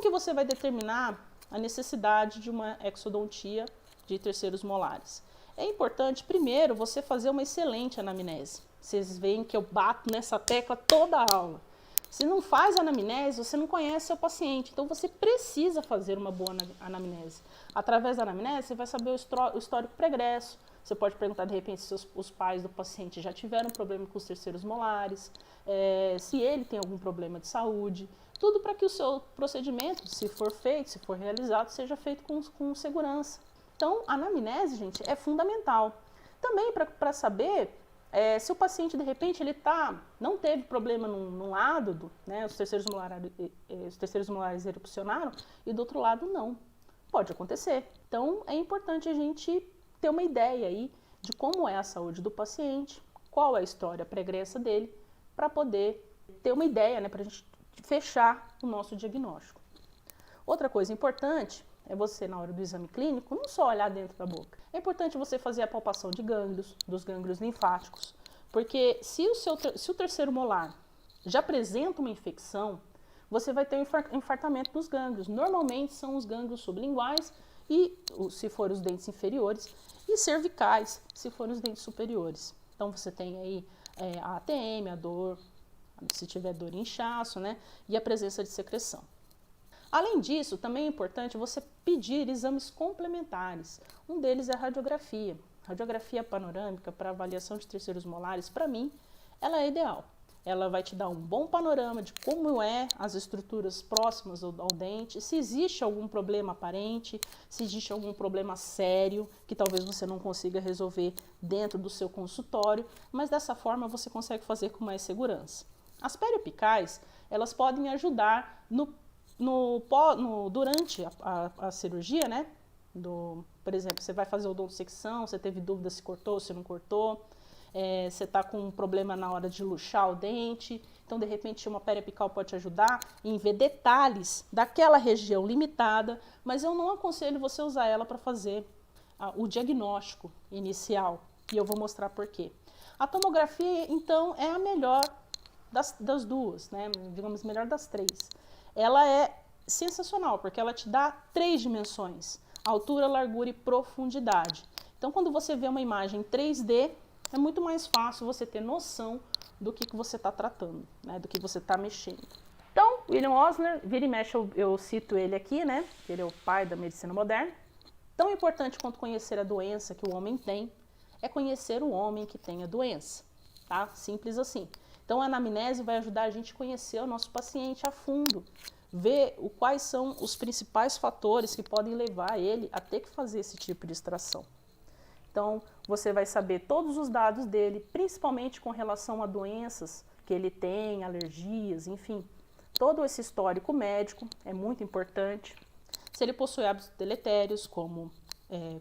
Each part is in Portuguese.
Como que você vai determinar a necessidade de uma exodontia de terceiros molares? É importante, primeiro, você fazer uma excelente anamnese. Vocês veem que eu bato nessa tecla toda a aula. Se não faz anamnese, você não conhece seu paciente. Então, você precisa fazer uma boa anamnese. Através da anamnese, você vai saber o histórico pregresso. Você pode perguntar, de repente, se os pais do paciente já tiveram problema com os terceiros molares, se ele tem algum problema de saúde. Tudo para que o seu procedimento, se for feito, se for realizado, seja feito com segurança. Então, a anamnese, gente, é fundamental. Também para saber se o paciente, de repente, ele não teve problema num lado, né, os terceiros molares erupcionaram, e do outro lado não. Pode acontecer. Então, é importante a gente ter uma ideia aí de como é a saúde do paciente, qual é a história pregressa dele, para poder ter uma ideia, né, para a gente fechar o nosso diagnóstico. Outra coisa importante é você, na hora do exame clínico, não só olhar dentro da boca. É importante você fazer a palpação de gânglios, dos gânglios linfáticos, porque se o terceiro molar já apresenta uma infecção, você vai ter um infartamento dos gânglios. Normalmente são os gânglios sublinguais, e se forem os dentes inferiores, e cervicais, se forem os dentes superiores. Então você tem aí a ATM, a dor, se tiver dor e inchaço, né? E a presença de secreção. Além disso, também é importante você pedir exames complementares. Um deles é a radiografia. Radiografia panorâmica para avaliação de terceiros molares, para mim, ela é ideal. Ela vai te dar um bom panorama de como as estruturas próximas ao dente, se existe algum problema aparente, se existe algum problema sério, que talvez você não consiga resolver dentro do seu consultório, mas dessa forma você consegue fazer com mais segurança. As periapicais, elas podem ajudar durante a cirurgia, né? Por exemplo, você vai fazer odontosecção, você teve dúvida se cortou, se não cortou, você está com um problema na hora de luxar o dente, então de repente uma periapical pode te ajudar em ver detalhes daquela região limitada, mas eu não aconselho você usar ela para fazer o diagnóstico inicial, e eu vou mostrar por quê. A tomografia, então, é a melhor das duas, né? Digamos, melhor das três. Ela é sensacional, porque ela te dá 3 dimensões, altura, largura e profundidade. Então, quando você vê uma imagem 3D, é muito mais fácil você ter noção do que você está tratando, né? Do que você está mexendo. Então, William Osler, vira e mexe eu cito ele aqui, né? Ele é o pai da medicina moderna. Tão importante quanto conhecer a doença que o homem tem, é conhecer o homem que tem a doença, tá? Simples assim. Então, a anamnese vai ajudar a gente a conhecer o nosso paciente a fundo, ver quais são os principais fatores que podem levar ele a ter que fazer esse tipo de extração. Então, você vai saber todos os dados dele, principalmente com relação a doenças que ele tem, alergias, enfim. Todo esse histórico médico é muito importante. Se ele possui hábitos deletérios, como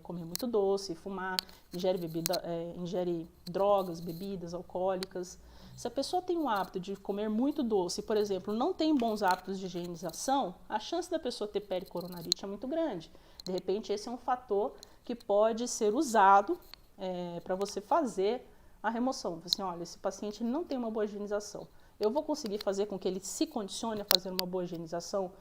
comer muito doce, fumar, ingere drogas, bebidas alcoólicas. Se a pessoa tem o hábito de comer muito doce, por exemplo, não tem bons hábitos de higienização, a chance da pessoa ter pericoronarite é muito grande. De repente, esse é um fator que pode ser usado para você fazer a remoção. Assim, olha, esse paciente não tem uma boa higienização. Eu vou conseguir fazer com que ele se condicione a fazer uma boa higienização?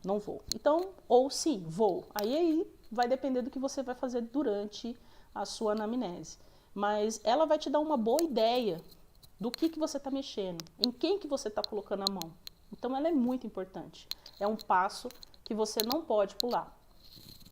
Não vou. Então, ou sim, vou. Aí vai depender do que você vai fazer durante a sua anamnese. Mas ela vai te dar uma boa ideia do que você está mexendo, em quem que você está colocando a mão. Então, ela é muito importante. É um passo que você não pode pular.